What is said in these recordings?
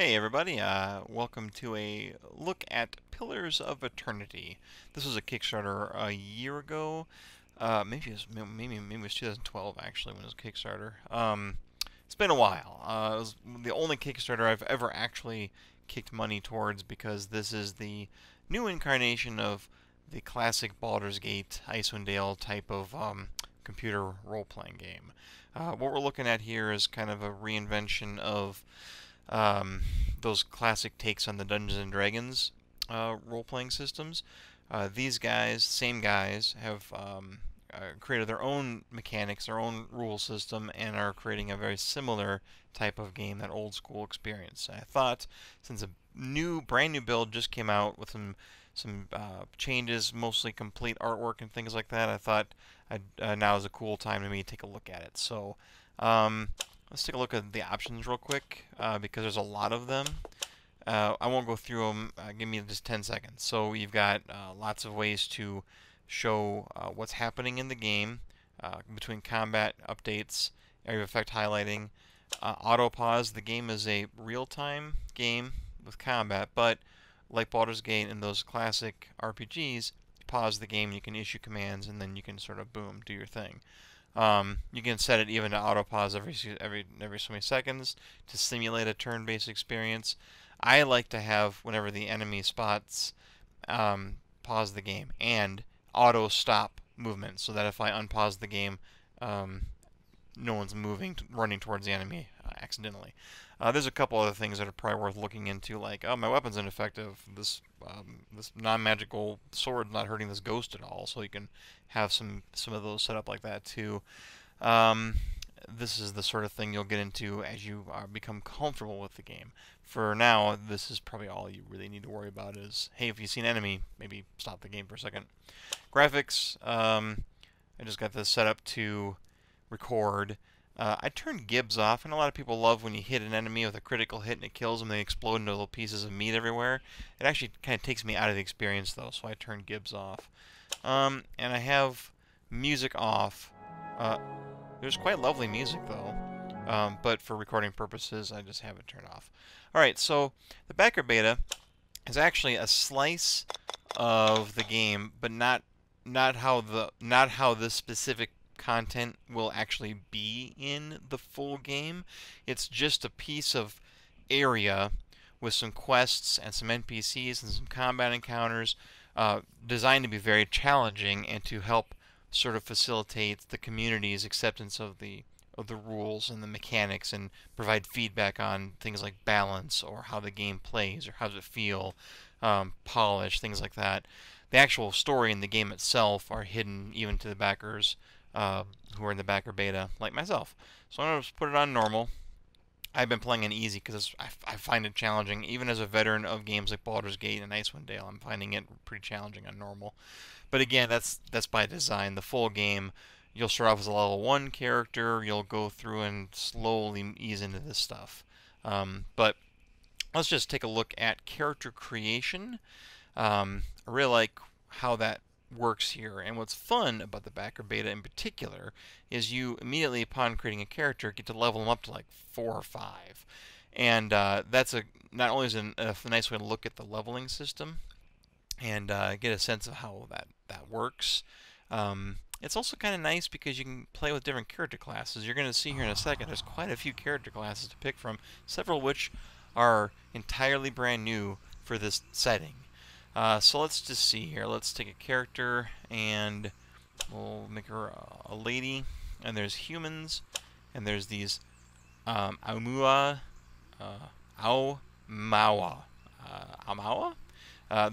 Hey everybody, welcome to a look at Pillars of Eternity. This was a Kickstarter a year ago. Maybe it was 2012 actually when it was a Kickstarter. It's been a while. It was the only Kickstarter I've ever actually kicked money towards because this is the new incarnation of the classic Baldur's Gate, Icewind Dale type of computer role-playing game. What we're looking at here is kind of a reinvention of those classic takes on the Dungeons and Dragons role-playing systems. These guys, same guys, have created their own mechanics, their own rule system, and are creating a very similar type of game, that old school experience. I thought, since a brand new build just came out with some changes, mostly complete artwork and things like that, I thought now is a cool time to me to take a look at it. So. Let's take a look at the options real quick because there's a lot of them. I won't go through them. Give me just 10 seconds. So you've got lots of ways to show what's happening in the game between combat updates, area of effect highlighting, auto pause. The game is a real-time game with combat, but like Baldur's Gate and those classic RPGs, you pause the game, you can issue commands, and then you can sort of boom, do your thing. You can set it even to auto pause every so many seconds to simulate a turn-based experience. I like to have, whenever the enemy spots, pause the game and auto stop movement, so that if I unpause the game, no one's running towards the enemy accidentally. There's a couple other things that are probably worth looking into, like, oh, my weapon's ineffective. This non-magical sword's not hurting this ghost at all, so you can have some of those set up like that too. This is the sort of thing you'll get into as you become comfortable with the game. For now, this is probably all you really need to worry about is, hey, if you see an enemy, maybe stop the game for a second. Graphics, I just got this set up to record. I turned Gibbs off, and a lot of people love when you hit an enemy with a critical hit and it kills them, they explode into little pieces of meat everywhere. It actually kind of takes me out of the experience, though, so I turned Gibbs off. And I have music off. There's quite lovely music, though, but for recording purposes, I just have it turned off. Alright, so the backer beta is actually a slice of the game, but not how this specific content will actually be in the full game. It's just a piece of area with some quests and some NPCs and some combat encounters designed to be very challenging and to help sort of facilitate the community's acceptance of the rules and the mechanics and provide feedback on things like balance or how the game plays or how does it feel, polish, things like that. The actual story and the game itself are hidden even to the backers who are in the backer beta, like myself. So I'm going to put it on normal. I've been playing on easy because I find it challenging. Even as a veteran of games like Baldur's Gate and Icewind Dale, I'm finding it pretty challenging on normal. But again, that's by design. The full game, you'll start off as a level 1 character. You'll go through and slowly ease into this stuff. But let's just take a look at character creation. I really like how that works here, and what's fun about the backer beta in particular is you immediately upon creating a character get to level them up to like 4 or 5, and that's not only is a nice way to look at the leveling system and get a sense of how that works. It's also kind of nice because you can play with different character classes. You're going to see here in a second there's quite a few character classes to pick from, several of which are entirely brand new for this setting. So let's just see here. Let's take a character and we'll make her a lady. And there's humans, and there's these Aumaua.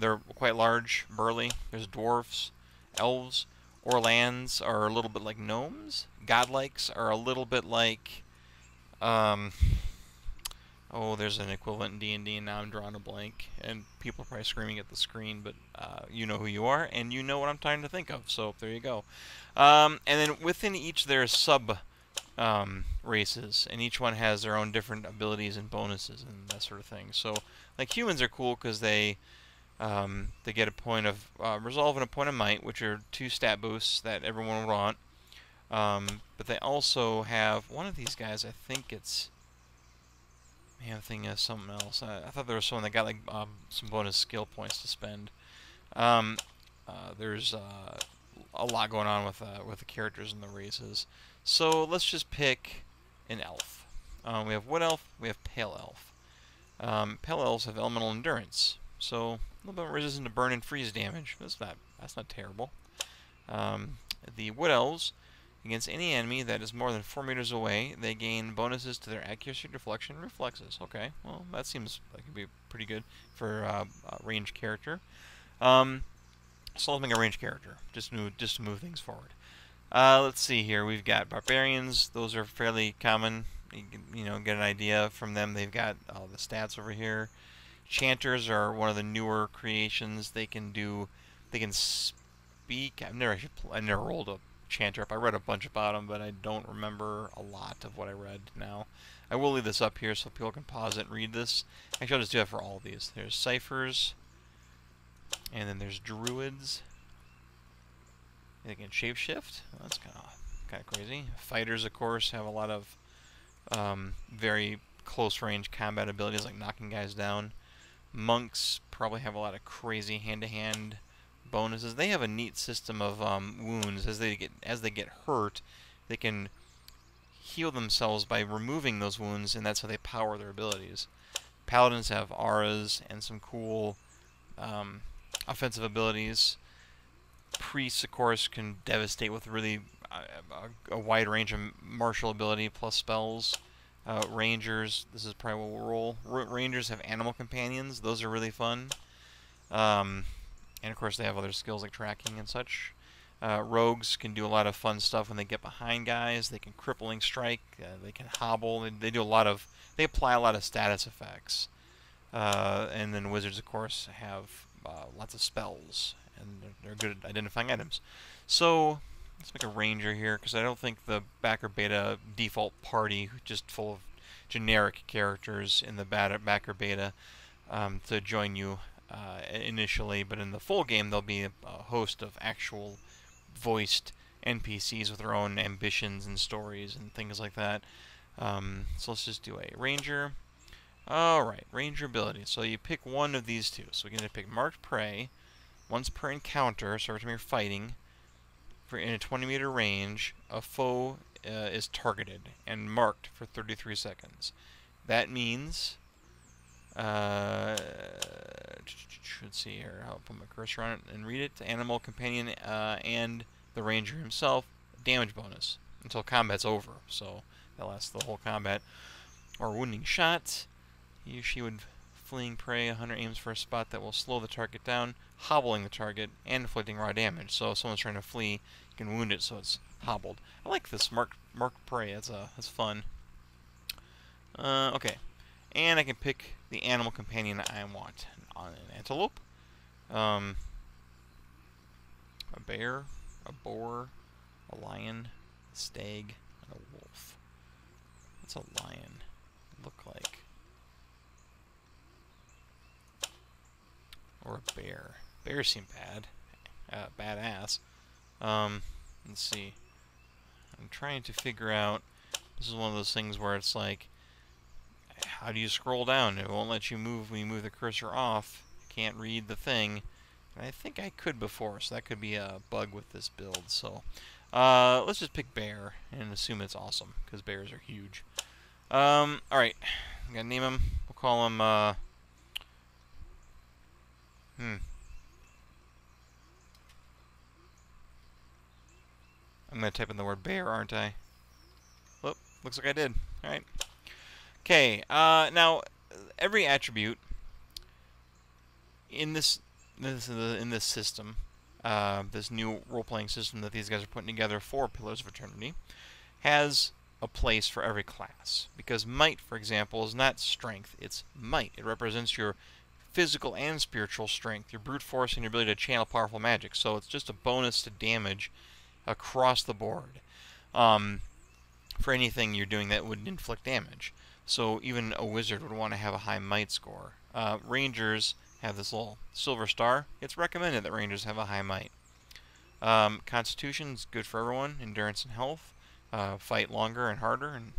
They're quite large, burly. There's dwarfs, elves. Orlands are a little bit like gnomes. Godlikes are a little bit like oh, there's an equivalent in D&D, and now I'm drawing a blank, and people are probably screaming at the screen, but you know who you are, and you know what I'm trying to think of, so there you go. And then within each there's sub races, and each one has their own different abilities and bonuses and that sort of thing. So, like, humans are cool because they get a point of resolve and a point of might, which are 2 stat boosts that everyone would want. But they also have one of these guys, I think it's Man, the thing is something else. I thought there was someone that got like some bonus skill points to spend. Um, there's a lot going on with the characters and the races. So let's just pick an elf. We have wood elf. We have pale elf. Pale elves have elemental endurance, so a little bit more resistant to burn and freeze damage. That's not terrible. The wood elves, against any enemy that is more than 4 meters away, they gain bonuses to their accuracy, deflection, and reflexes. Okay, well that seems like it'd be pretty good for a ranged character. So let's make a ranged character just to move things forward. Let's see here. We've got barbarians. Those are fairly common. You can, get an idea from them. They've got all the stats over here. Chanters are one of the newer creations. They can speak. I never rolled a chanter up. I read a bunch about them, but I don't remember a lot of what I read now. I will leave this up here so people can pause it and read this. Actually, I'll just do that for all of these. There's ciphers, and then there's druids. They can shapeshift. Well, that's kind of crazy. Fighters, of course, have a lot of very close-range combat abilities, like knocking guys down. Monks probably have a lot of crazy hand-to-hand bonuses. They have a neat system of wounds. As they get hurt, they can heal themselves by removing those wounds, and that's how they power their abilities. Paladins have auras and some cool offensive abilities. Priests, of course, can devastate with really a wide range of martial ability plus spells. Rangers, this is probably what we'll roll. Rangers have animal companions. Those are really fun. And of course, they have other skills like tracking and such. Rogues can do a lot of fun stuff when they get behind guys. They can crippling strike. They can hobble. They do a lot of. They apply a lot of status effects. And then wizards, of course, have lots of spells, and they're good at identifying items. So let's make a ranger here, because I don't think the backer beta default party, just full of generic characters in the backer beta, to join you initially. But in the full game, there'll be a host of actual voiced NPCs with their own ambitions and stories and things like that. So let's just do a ranger. Alright, ranger ability. So you pick one of these two. So we're going to pick marked prey. Once per encounter, so every time you're fighting, in a 20-meter range, a foe is targeted and marked for 33 seconds. That means, let's see here, I'll put my cursor on it and read it. Animal companion and the ranger himself, damage bonus until combat's over. So that lasts the whole combat. Or wounding shot. He or she would fleeing prey. A hunter aims for a spot that will slow the target down, hobbling the target, and inflicting raw damage. So if someone's trying to flee, you can wound it so it's hobbled. I like this marked prey. That's fun. Okay, and I can pick the animal companion I want. An antelope, a bear, a boar, a lion, a stag, and a wolf. What's a lion look like? Or a bear. Bears seem badass. Let's see. I'm trying to figure out. This is one of those things where it's like, how do you scroll down? It won't let you move when you move the cursor off. You can't read the thing. And I think I could before, so that could be a bug with this build. So, let's just pick bear and assume it's awesome, because bears are huge. Alright. I'm gonna name him. We'll call him, I'm going to type in the word bear, aren't I? Whoop, looks like I did. Alright. Okay, now, every attribute in this system, this new role-playing system that these guys are putting together for Pillars of Eternity, has a place for every class. Because might, for example, is not strength, it's might. It represents your physical and spiritual strength, your brute force, and your ability to channel powerful magic. So it's just a bonus to damage across the board for anything you're doing that would inflict damage. So even a wizard would want to have a high might score. Rangers have this little silver star. It's recommended that rangers have a high might. Constitution's good for everyone. Endurance and health. Fight longer and harder. And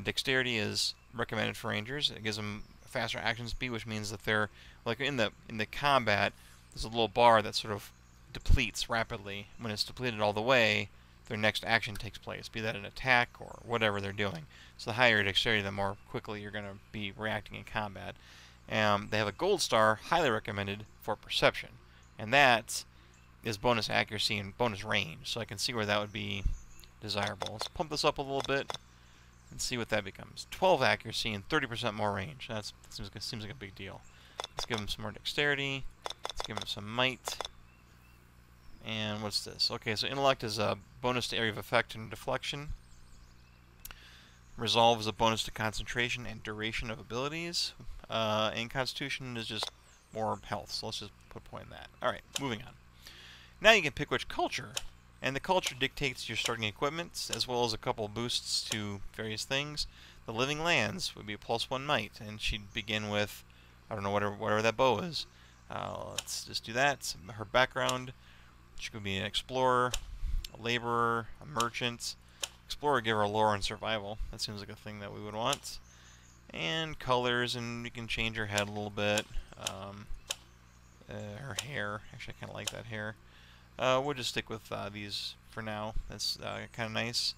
Dexterity is recommended for rangers. It gives them faster action speed, which means that they're like in the combat. There's a little bar that sort of depletes rapidly. When it's depleted all the way, their next action takes place, be that an attack or whatever they're doing. So the higher your dexterity, the more quickly you're going to be reacting in combat. They have a gold star, highly recommended for perception, and that is bonus accuracy and bonus range. So I can see where that would be desirable. Let's pump this up a little bit and see what that becomes. 12 accuracy and 30% more range. That seems like a big deal. Let's give him some more dexterity. Let's give him some might. And what's this? Okay, so intellect is a bonus to area of effect and deflection. Resolve is a bonus to concentration and duration of abilities. And constitution is just more health. So let's just put a point in that. Alright, moving on. Now you can pick which culture. And the culture dictates your starting equipment, as well as a couple boosts to various things. The Living Lands would be a +1 might, and she'd begin with, I don't know, whatever that bow is. Let's just do that. Her background, she could be an explorer, a laborer, a merchant. Explorer, give her lore and survival. That seems like a thing that we would want. And colors, and you can change her head a little bit. Her hair, actually I kind of like that hair. We'll just stick with these for now. That's kind of nice.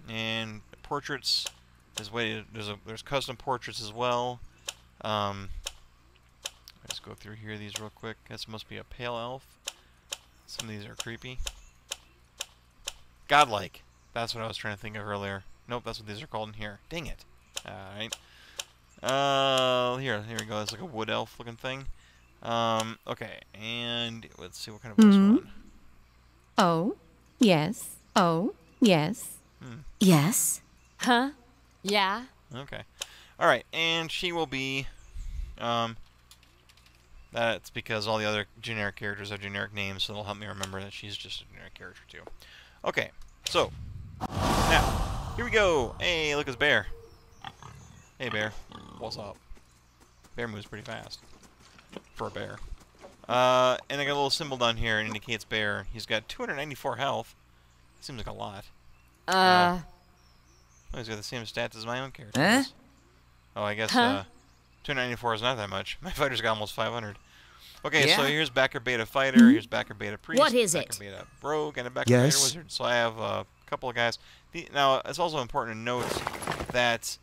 And portraits, there's custom portraits as well. Let's go through here these real quick. This must be a pale elf. Some of these are creepy. Godlike. That's what I was trying to think of earlier. Nope, that's what these are called in here. Dang it. Alright. Here we go. It's like a wood elf looking thing. Okay, and let's see what kind of voice we want. Oh, yes. Oh, yes. Yes. Huh? Yeah. Okay. Alright, and she will be, that's because all the other generic characters have generic names, so it'll help me remember that she's just a generic character too. Okay, so, now, here we go. Hey, look, it's Bear. Hey, Bear. What's up? Bear moves pretty fast for a bear. And I got a little symbol down here. It indicates bear. He's got 294 health. Seems like a lot. Oh, he's got the same stats as my own character. Huh? Oh, I guess 294 is not that much. My fighter's got almost 500. Okay, Yeah? so here's backer beta fighter. Here's backer beta priest. What is backer it? beta rogue and a backer beta wizard. So I have a couple of guys. Now, it's also important to note that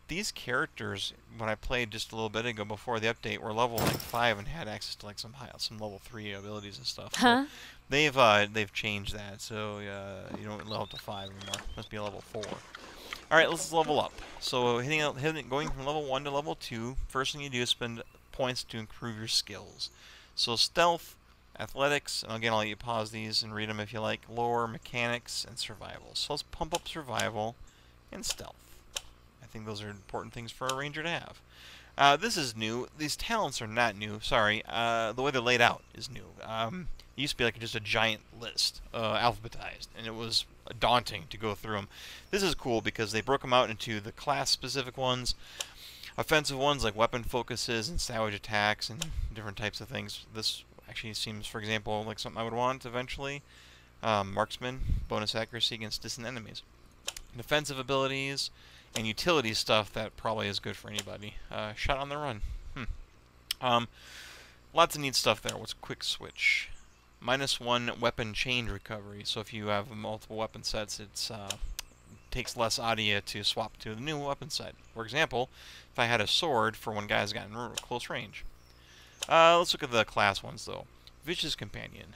these characters, when I played just a little bit ago before the update, were level like 5 and had access to like some level 3 abilities and stuff. So they've changed that, so you don't level up to 5 anymore. Must be a level 4. All right, let's level up. So going from level 1 to level 2, first thing you do is spend points to improve your skills. So stealth, athletics, and again I'll let you pause these and read them if you like. Lore, mechanics, and survival. So let's pump up survival and stealth. I think those are important things for a ranger to have. This is new. These talents are not new. Sorry. The way they're laid out is new. It used to be like just a giant list, alphabetized, and it was daunting to go through them. This is cool because they broke them out into the class-specific ones, offensive ones like weapon focuses and savage attacks and different types of things. This actually seems, for example, like something I would want eventually. Marksman, bonus accuracy against distant enemies. Defensive abilities and utility stuff that probably is good for anybody. Shot on the run. Lots of neat stuff there. What's quick switch? -1 weapon change recovery. So if you have multiple weapon sets, it takes less out of you to swap to the new weapon set. For example, if I had a sword for when guys got in close range. Let's look at the class ones though. Vicious Companion.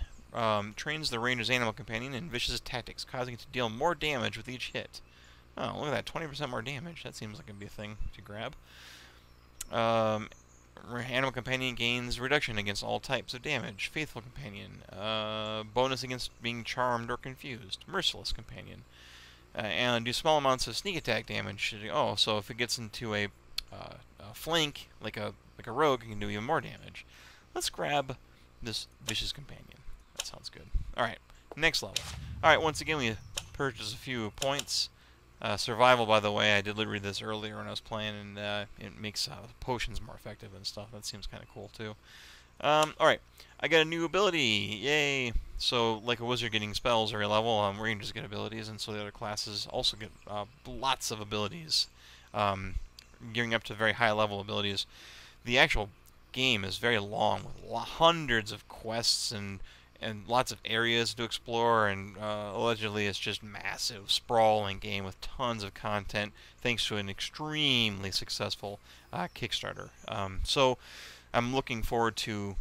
Trains the ranger's animal companion in vicious tactics, causing it to deal more damage with each hit. Oh, look at that, 20% more damage. That seems like it'd be a thing to grab. Animal Companion gains reduction against all types of damage. Faithful Companion. Bonus against being charmed or confused. Merciless Companion. And do small amounts of sneak attack damage. Oh, so if it gets into a flank, like a rogue, it can do even more damage. Let's grab this Vicious Companion. That sounds good. Alright, next level. Alright, once again we purchase a few points. Survival, by the way, I did read this earlier when I was playing, and it makes potions more effective and stuff. That seems kind of cool, too. Alright, I got a new ability. Yay! So, like a wizard getting spells every level, rangers get abilities, and so the other classes also get lots of abilities. gearing up to very high level abilities. The actual game is very long with hundreds of quests and lots of areas to explore, and allegedly it's just massive, sprawling game with tons of content thanks to an extremely successful Kickstarter. So I'm looking forward to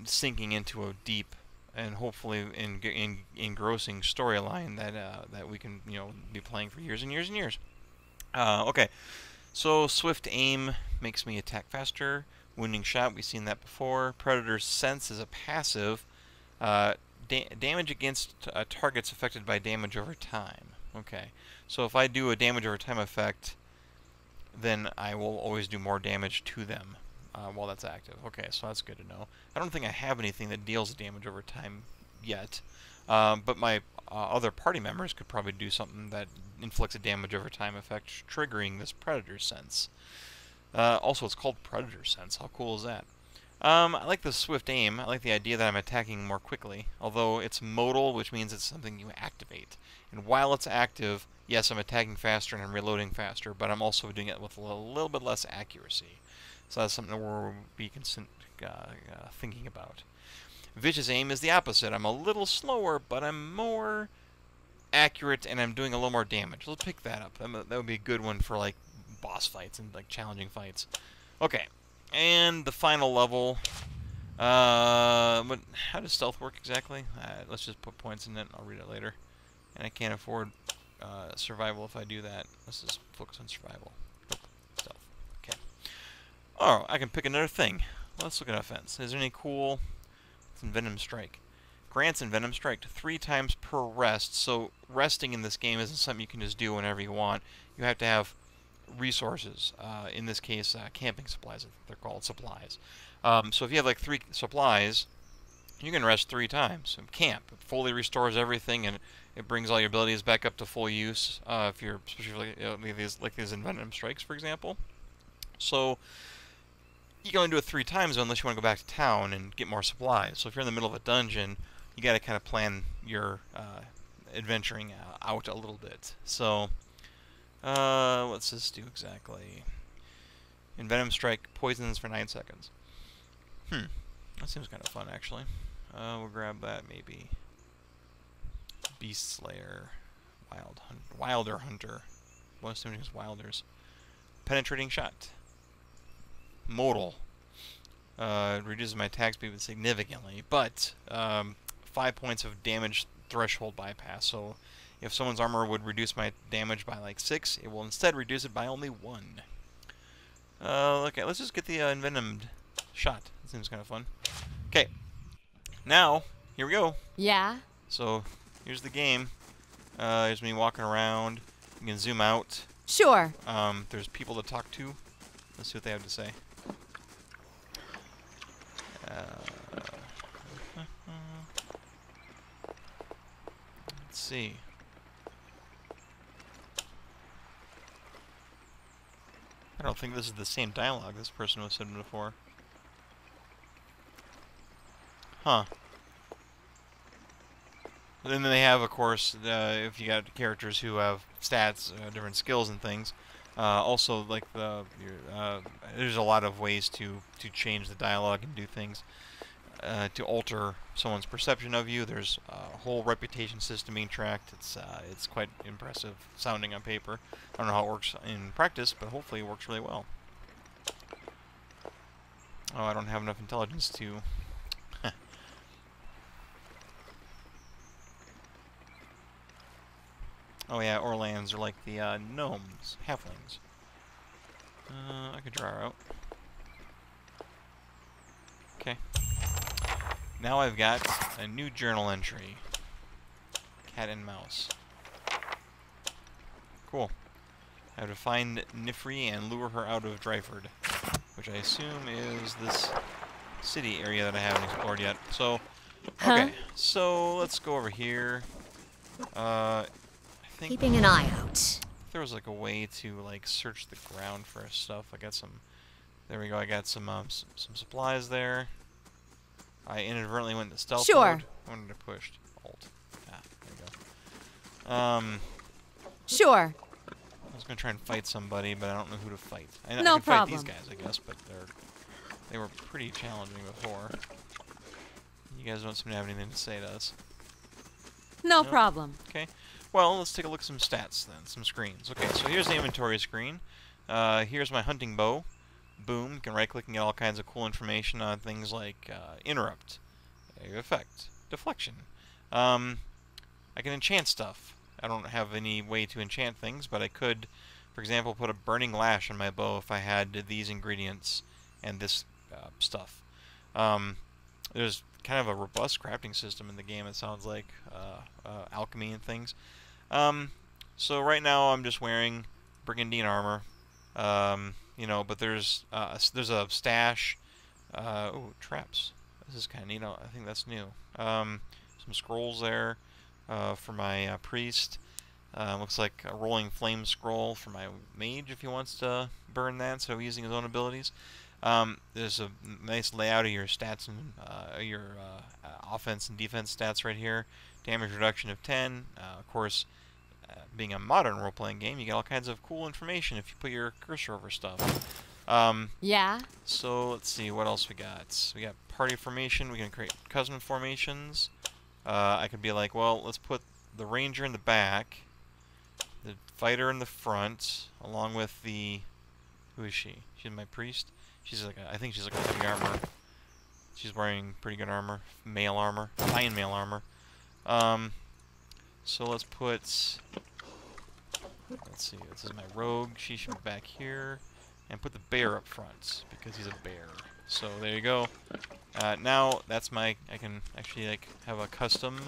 sinking into a deep and hopefully engrossing storyline that we can be playing for years and years and years. Okay, so swift aim makes me attack faster. Wounding shot, we've seen that before. Predator's sense is a passive. Damage against targets affected by damage over time. Okay, so if I do a damage over time effect, then I will always do more damage to them while that's active. Okay, so that's good to know. I don't think I have anything that deals damage over time yet, but my other party members could probably do something that inflicts a damage over time effect, triggering this Predator sense. Also, it's called Predator Sense. How cool is that? I like the swift aim. I like the idea that I'm attacking more quickly, although it's modal, which means it's something you activate. And while it's active, yes, I'm attacking faster and I'm reloading faster, but I'm also doing it with a little bit less accuracy. So that's something we'll be thinking about. Vicious aim is the opposite. I'm a little slower, but I'm more accurate and I'm doing a little more damage. Let's pick that up. That would be a good one for like boss fights and like challenging fights. Okay, and the final level. How does stealth work exactly? Let's just put points in it. I'll read it later. And I can't afford survival if I do that. Let's just focus on survival. Nope. Stealth. Okay. Oh, I can pick another thing. Let's look at offense. Is there any cool? It's Envenom Strike. Grants Envenom Strike 3 times per rest. So resting in this game isn't something you can just do whenever you want. You have to have resources. In this case, camping supplies. They're called supplies. So if you have like 3 supplies, you can rest 3 times. Camp. It fully restores everything and it brings all your abilities back up to full use. If you're especially like these Envenom Strikes, for example. So you can only do it 3 times unless you want to go back to town and get more supplies. So if you're in the middle of a dungeon, you got to kind of plan your adventuring out a little bit. So what's this do exactly? Envenom Strike poisons for 9 seconds. That seems kind of fun, actually. We'll grab that, maybe. Beast Slayer. Wilder Hunter. One assuming it's Wilders. Penetrating Shot. Modal. Reduces my attack speed significantly, but 5 points of damage threshold bypass. So if someone's armor would reduce my damage by like 6, it will instead reduce it by only 1. Okay, let's just get the envenomed shot. That seems kind of fun. Okay, now here we go. Yeah. So here's the game. Here's me walking around. You can zoom out. Sure. There's people to talk to. Let's see what they have to say. Let's see. I don't think this is the same dialogue this person was said before. Huh. And then they have, of course, if you got characters who have stats, different skills and things. Also, like there's a lot of ways to change the dialogue and do things to alter someone's perception of you. There's a whole reputation system being tracked. It's quite impressive sounding on paper. I don't know how it works in practice, but hopefully it works really well. Oh, I don't have enough intelligence to. Oh yeah, Orlands are like the gnomes, halflings. I could draw her out. Okay. Now I've got a new journal entry. Cat and mouse. Cool. I have to find Nifri and lure her out of Dryford, which I assume is this city area that I haven't explored yet. So, okay. So let's go over here. Keeping an eye out. There was like a way to like search the ground for stuff. I got some. There we go. I got some supplies there. I inadvertently went to stealth mode. I wanted to push Alt. Ah, there we go. Sure. I was gonna try and fight somebody, but I don't know who to fight. I No can fight these problem. guys, I guess, but they were pretty challenging before. You guys don't seem to have anything to say to us. No Nope. problem. Okay. Well, let's take a look at some stats then, some screens. Okay, so here's the inventory screen. Here's my hunting bow. Boom. You can right-click and get all kinds of cool information on things like interrupt, effect, deflection. I can enchant stuff. I don't have any way to enchant things, but I could, for example, put a burning lash on my bow if I had these ingredients and this stuff. There's kind of a robust crafting system in the game, it sounds like, alchemy and things. So right now I'm just wearing brigandine armor, you know, but there's a stash. Oh, traps. This is kind of neat. I think that's new. Some scrolls there for my priest. Looks like a rolling flame scroll for my mage if he wants to burn that, so using his own abilities. There's a nice layout of your stats and your offense and defense stats right here. Damage reduction of 10. Of course, being a modern role-playing game, you get all kinds of cool information if you put your cursor over stuff. Yeah. So let's see what else we got. We got party formation. We can create custom formations. I could be like, well, let's put the ranger in the back, the fighter in the front, along with the... Who is she? She's my priest. She's like I think she's like a heavy armor. She's wearing pretty good armor, mail armor, fine mail armor. So let's put. Let's see. This is my rogue. She should be back here, and put the bear up front because he's a bear. So there you go. Now that's my. I can actually like have a custom.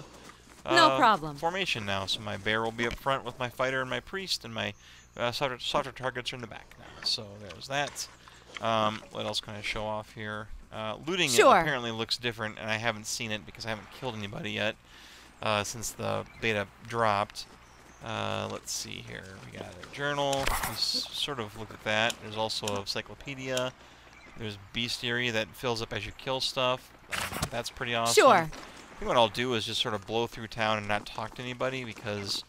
No problem. Formation now. So my bear will be up front with my fighter and my priest, and my softer targets are in the back now. So there's that. What else can I show off here? Looting it apparently looks different, and I haven't seen it because I haven't killed anybody yet since the beta dropped. Let's see here. We got a journal. We sort of looked at that. There's also a encyclopedia. There's bestiary that fills up as you kill stuff. That's pretty awesome. Sure. I think what I'll do is just sort of blow through town and not talk to anybody because,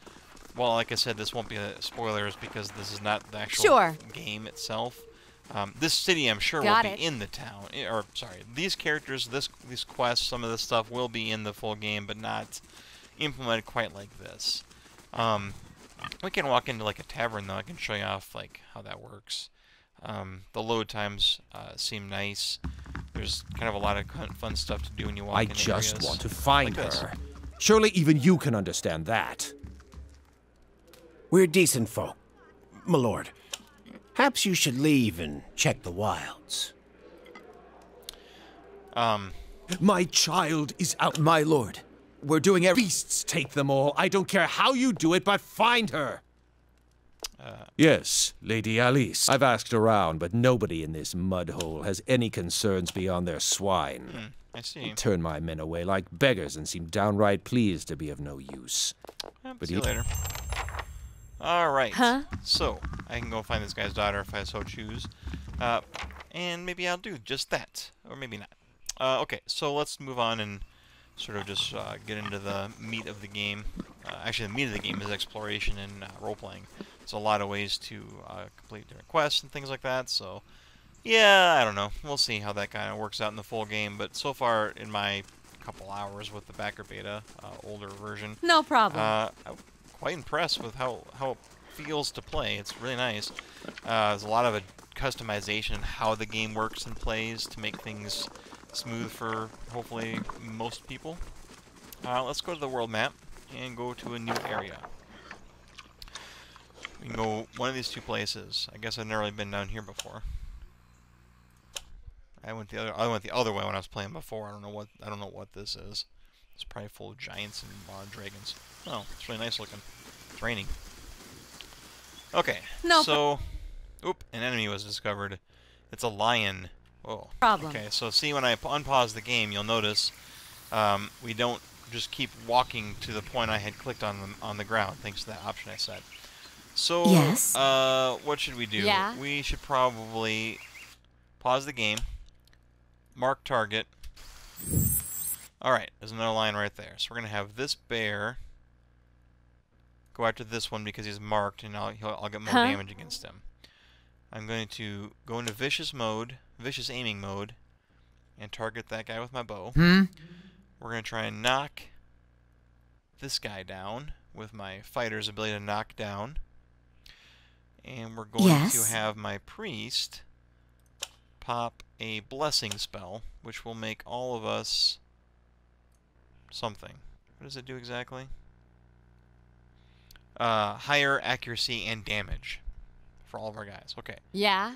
well, like I said, this won't be spoilers because this is not the actual game itself. This city, I'm sure, will be in the town. Or, sorry, these characters, these quests, some of this stuff will be in the full game, but not implemented quite like this. We can walk into, like, a tavern, though. I can show you off, like, how that works. The load times seem nice. There's kind of a lot of fun stuff to do when you walk in areas. I just want to find her. Surely even you can understand that. We're decent folk, my lord. Perhaps you should leave and check the wilds. My child is out. My lord, we're doing everything. Beasts take them all. I don't care how you do it, but find her. Yes, Lady Alice. I've asked around, but nobody in this mud hole has any concerns beyond their swine. I see. Turn my men away like beggars and seem downright pleased to be of no use. But see you later. Alright, so I can go find this guy's daughter if I so choose. And maybe I'll do just that. Or maybe not. Okay, so let's move on and sort of just get into the meat of the game. Actually, the meat of the game is exploration and role-playing. There's a lot of ways to complete different quests and things like that, so... Yeah, I don't know. We'll see how that kind of works out in the full game, but so far in my couple hours with the backer beta, older version... No problem. I'm quite impressed with how it feels to play. It's really nice. There's a lot of customization in how the game works and plays to make things smooth for, hopefully, most people. Let's go to the world map and go to a new area. We can go one of these two places. I guess I've never really been down here before. I went the other way when I was playing before. I don't know what this is. It's probably full of giants and dragons. Oh, it's really nice looking. It's raining. Okay. So, oop, an enemy was discovered. It's a lion. Whoa. Okay, so see when I unpause the game, you'll notice we don't just keep walking to the point I had clicked on the ground, thanks to that option I set. So, what should we do? Yeah. We should probably pause the game, mark target. Alright, there's another lion right there. So we're going to have this bear go after this one because he's marked, and I'll get more damage against him. I'm going to go into vicious aiming mode, and target that guy with my bow. We're going to try and knock this guy down with my fighter's ability to knock down. And we're going to have my priest pop a blessing spell, which will make all of us something. What does it do exactly? Higher accuracy and damage for all of our guys. Okay. Yeah.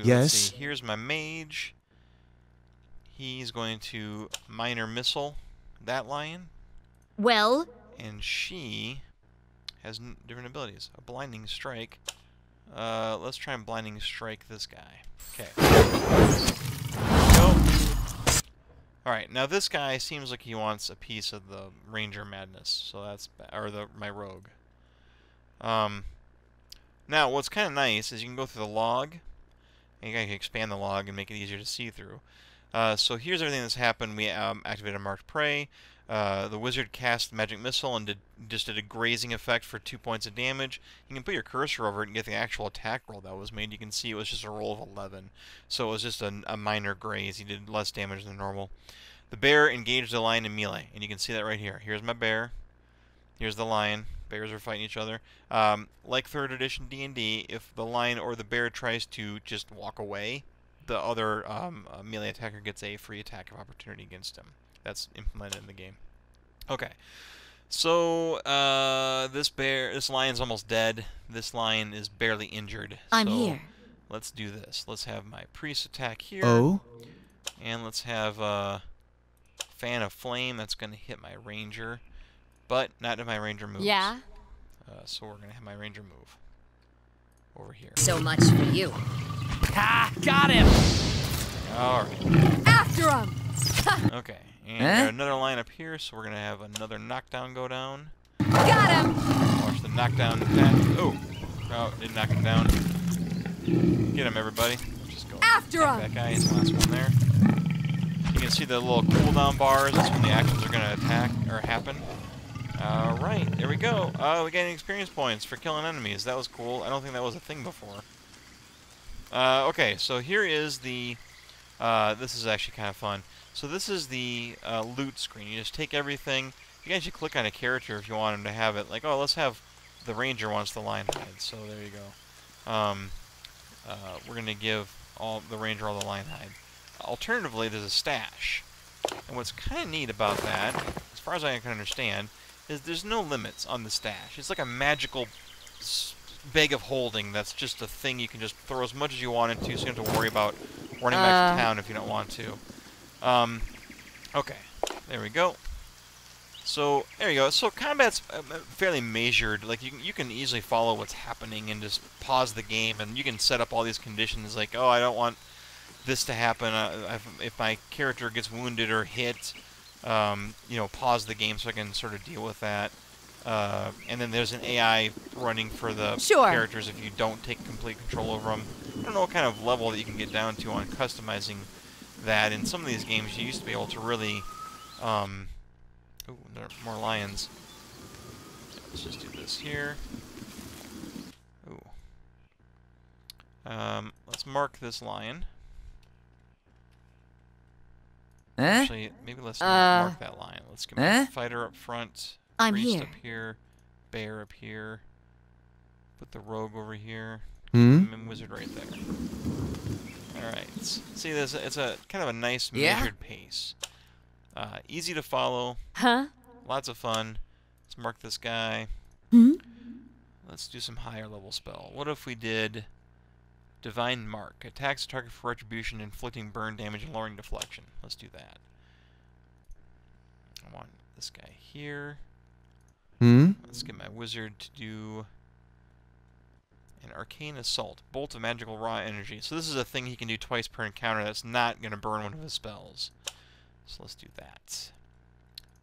Let's see. Here's my mage. He's going to minor missile that lion. Well. And she has different abilities. A blinding strike. Let's try and blinding strike this guy. Okay. Go. Alright, now this guy seems like he wants a piece of the ranger madness, so that's my rogue. Now what's kind of nice is you can go through the log, and you can expand the log and make it easier to see through. So here's everything that's happened. We activated marked prey. The wizard cast magic missile and just did a grazing effect for 2 points of damage. You can put your cursor over it and get the actual attack roll that was made. You can see it was just a roll of 11. So it was just a minor graze. He did less damage than normal. The bear engaged the lion in melee, and you can see that right here. Here's my bear. Here's the lion. Bears are fighting each other. Like 3rd edition D&D, if the lion or the bear tries to just walk away, the other melee attacker gets a free attack of opportunity against him. That's implemented in the game. Okay, so this lion's almost dead. This lion is barely injured. I'm here. Let's do this. Let's have my priest attack here. Oh. And let's have a fan of flame. That's going to hit my ranger, but not if my ranger moves. Yeah. So we're going to have my ranger move over here. So much for you. Ha! Got him! Alright. After him! Okay. And we got another line up here, so we're going to have another knockdown go down. Got him! Watch the knockdown attack. Oh! Oh, didn't knock him down. Get him, everybody. Just go after him! That guy is the last one there. You can see the little cooldown bars. That's when the actions are going to attack or happen. Alright, there we go. We got experience points for killing enemies. That was cool. I don't think that was a thing before. Okay, so here is the... this is actually kind of fun. So this is the loot screen. You just take everything. You can actually click on a character if you want him to have it. Like, oh, let's have the ranger wants the lion hide. So there you go. We're going to give the ranger all the lion hide. Alternatively, there's a stash. And what's kind of neat about that, as far as I can understand, is there's no limits on the stash. It's like a magical bag of holding that's just a thing you can just throw as much as you want into, so you don't have to worry about running back to town if you don't want to. Okay, there we go. So, there you go. So, combat's fairly measured. Like, you can easily follow what's happening and just pause the game, and you can set up all these conditions like, oh, I don't want this to happen. If my character gets wounded or hit, you know, pause the game so I can sort of deal with that. And then there's an AI running for the characters if you don't take complete control over them. I don't know what kind of level that you can get down to on customizing that. In some of these games, you used to be able to really... ooh, there are more lions. Let's just do this here. Ooh. Let's mark this lion. Actually, maybe let's not mark that lion. Let's get my fighter up front. I'm priest here. Up here. Bear up here. Put the rogue over here. Hmm? Wizard right there. Alright. See, it's a kind of a nice measured pace. Easy to follow. Huh? Lots of fun. Let's mark this guy. Hmm? Let's do some higher level spell. What if we did Divine Mark? Attacks the target for retribution, inflicting burn damage and lowering deflection. Let's do that. I want this guy here. Hmm? Let's get my wizard to do an arcane assault. Bolt of magical raw energy. So this is a thing he can do twice per encounter that's not going to burn one of his spells. So let's do that.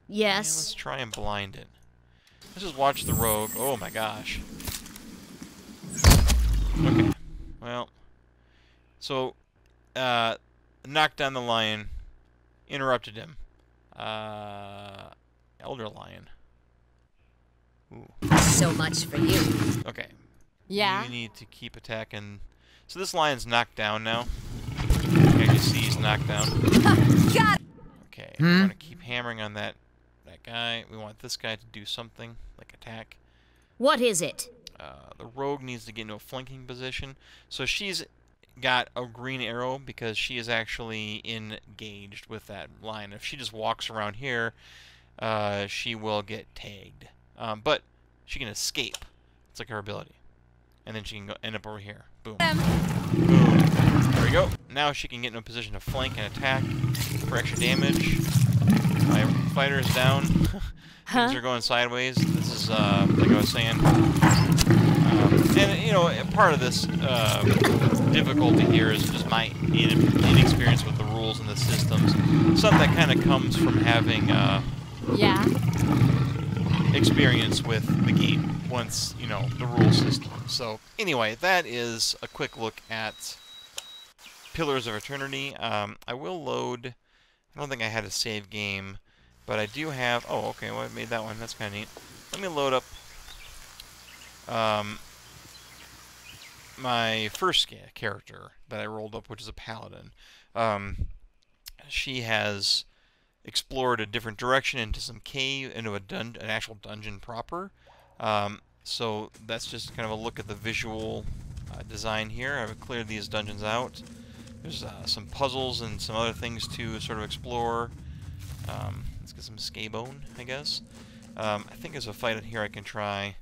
Yes. And let's try and blind it. Let's just watch the rogue. Oh my gosh. Okay. Well. So, knocked down the lion. Interrupted him. Elder lion. Ooh. So much for you. Okay. Yeah. You need to keep attacking. So this lion's knocked down now. As you see, he's knocked down. Got Okay, we're gonna keep hammering on that guy. We want this guy to do something, like attack. What is it? The rogue needs to get into a flanking position. So she's got a green arrow because she is actually engaged with that lion. If she just walks around here, she will get tagged. But she can escape. It's like her ability. And then she can end up over here. Boom. Boom. There we go. Now she can get in a position to flank and attack for extra damage. My fighter is down. Things are going sideways. This is, like I was saying. And, you know, part of this difficulty here is just my inexperience with the rules and the systems. Something that kind of comes from having Yeah. experience with the game once, you know, the rule system. So, anyway, that is a quick look at Pillars of Eternity. I will load... I don't think I had a save game, but I do have... Oh, okay, well, I made that one. That's kind of neat. Let me load up my first character that I rolled up, which is a paladin. She has explored a different direction into some cave, into an actual dungeon proper. So that's just kind of a look at the visual design here. I've cleared these dungeons out. There's some puzzles and some other things to sort of explore. Let's get some Scabone, I guess. I think there's a fight in here I can try.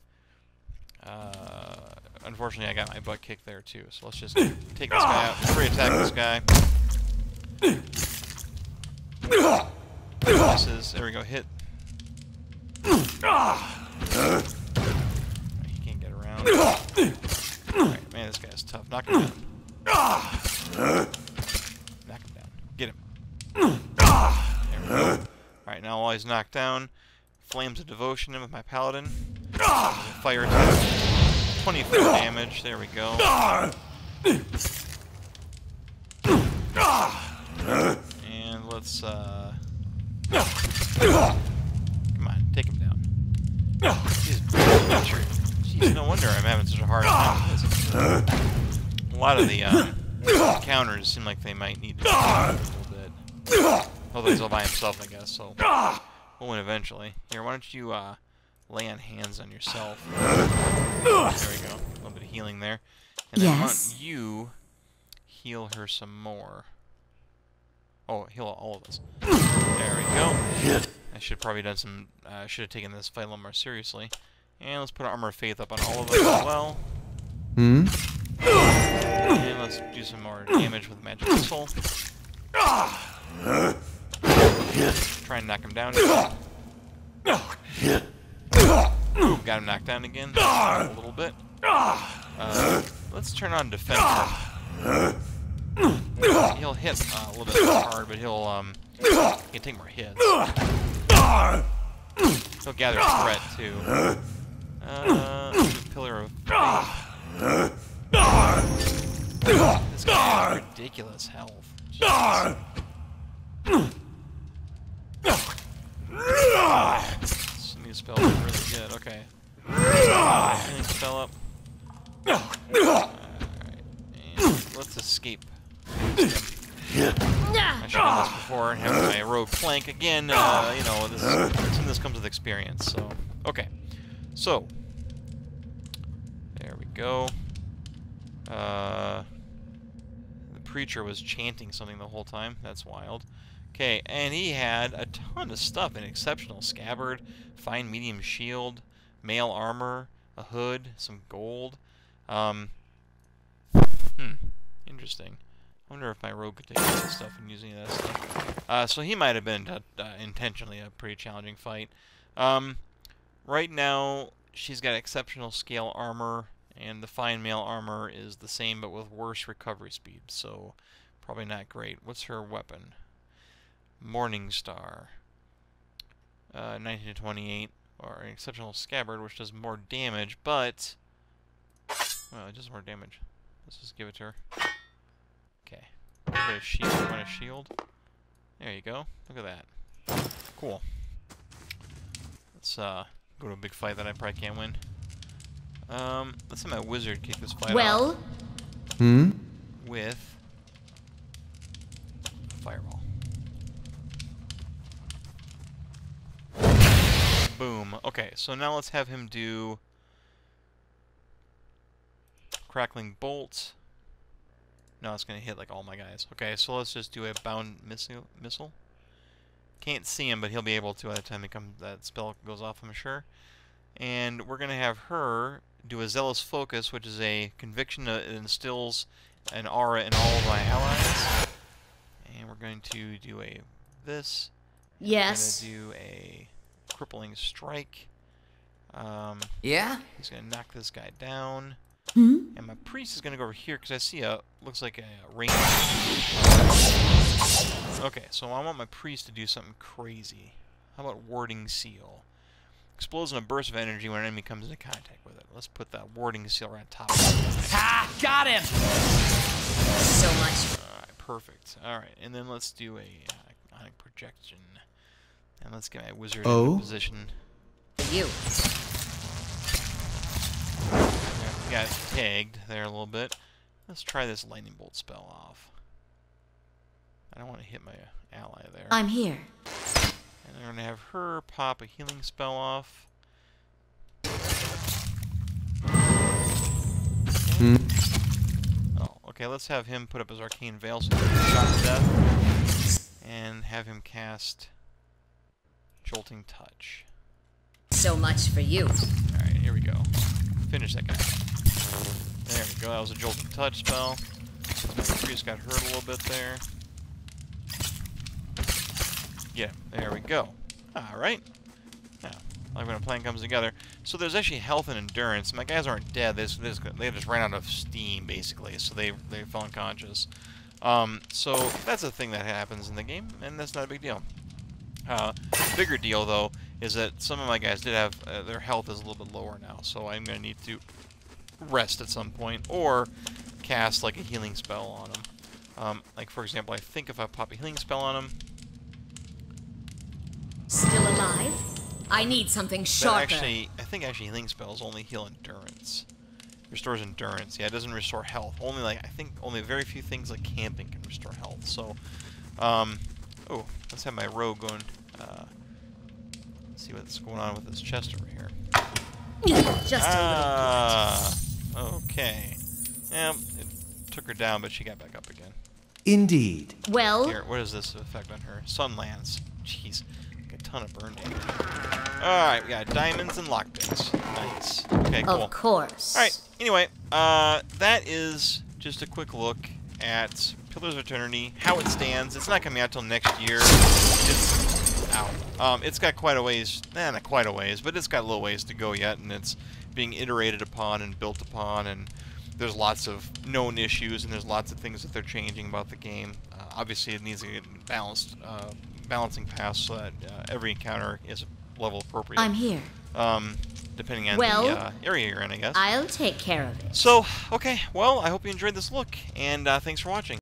Unfortunately, I got my butt kicked there too. So let's just take this guy out. Free attack this guy. Misses. There we go. Hit. He can't get around. Alright, man, this guy's tough. Knock him down. Knock him down. Get him. There we go. Alright, now while he's knocked down, Flames of Devotion him with my paladin. Fire attack. 24 damage. There we go. And let's, come on, take him down. Jeez, no wonder I'm having such a hard time with this. A lot of the encounters seem like they might need to be a little bit. Although he's all by himself, I guess, so we'll win eventually. Here, why don't you lay on hands on yourself. There we go. A little bit of healing there. And then why don't you heal her some more. Oh, heal all of us. There we go. I should have probably done some... should have taken this fight a little more seriously. And let's put Armor of Faith up on all of us as well. And let's do some more damage with Magic Missile. Try and knock him down again. Ooh, got him knocked down again. A little bit. Let's turn on Defender. He'll hit a little bit hard, but he'll he can take more hits. He'll gather threat too. Pillar of Faith. This guy has ridiculous health. Jeez. Some of these spells are really good. Okay. Healing spell up. Alright. And let's escape. I should have done this before and have my rogue flank again. You know, some of this comes with experience. So, okay. So, there we go. The preacher was chanting something the whole time. That's wild. Okay, and he had a ton of stuff. An exceptional scabbard, fine medium shield, mail armor, a hood, some gold. Interesting. I wonder if my rogue could take all this stuff and use any of that stuff. So he might have been intentionally a pretty challenging fight. Right now, she's got exceptional scale armor, and the fine mail armor is the same but with worse recovery speed, so probably not great. What's her weapon? Morning Star. 19 to 28, or an exceptional scabbard, which does more damage, but... Well, it does more damage. Let's just give it to her. Okay. Put a shield. Want a shield? There you go. Look at that. Cool. Let's go to a big fight that I probably can't win. Let's have my wizard kick this fight Well? off. With fireball. Boom. Okay, so now let's have him do crackling bolt. No, it's gonna hit like all my guys. Okay, so let's just do a bound missile. Can't see him, but he'll be able to by the time that spell goes off, I'm sure. And we're gonna have her do a zealous focus, which is a conviction that instills an aura in all of my allies. And we're going to do this. Yes. We're gonna do a crippling strike. Yeah? He's gonna knock this guy down. Hmm? And my priest is gonna go over here because I see looks like a range. Okay, so I want my priest to do something crazy. How about warding seal? Explodes in a burst of energy when an enemy comes into contact with it. Let's put that warding seal right on top of it. Ha! Got him! So much. Alright, perfect. Alright, and then let's do a ionic projection. And let's get my wizard into position. You. Got tagged there a little bit. Let's try this lightning bolt spell off. I don't want to hit my ally there. I'm here. And I'm going to have her pop a healing spell off. Oh, okay, let's have him put up his arcane veil so he can shot to death. And have him cast Jolting Touch. So much for you. Alright, here we go. Finish that guy. There we go, that was a Jolting Touch spell. My priest got hurt a little bit there. Yeah, there we go. Alright. Now, like when a plan comes together. So there's actually health and endurance. My guys aren't dead, they just ran out of steam, basically, so they fell unconscious. So that's a thing that happens in the game, and that's not a big deal. Bigger deal, though, is that some of my guys did have, their health is a little bit lower now, so I'm going to need to rest at some point, or cast, like, a healing spell on them. Like, for example, I think if I pop a healing spell on them... Still alive? I need something sharper. I think actually healing spells only heal endurance. Restores endurance. Yeah, it doesn't restore health. Only, like, I think only very few things like camping can restore health, so... oh, let's have my rogue going, see what's going on with this chest over here. Just a little bit. Okay. Yeah, it took her down, but she got back up again. Indeed. Well? Here, what is this effect on her? Sun Lance. Jeez, like a ton of burn damage. Alright, we got diamonds and lockpicks. Nice. Okay, cool. Of course. Alright, anyway, that is just a quick look at Pillars of Eternity, how it stands. It's not coming out till next year. It's out. It's got quite a ways, not quite a ways, but it's got a little ways to go yet, and it's being iterated upon and built upon, and there's lots of known issues, and there's lots of things that they're changing about the game. Obviously, it needs to get balanced, balancing pass so that every encounter is level appropriate. I'm here. Depending on the area you're in, I guess. I'll take care of it. So, okay, well, I hope you enjoyed this look, and thanks for watching.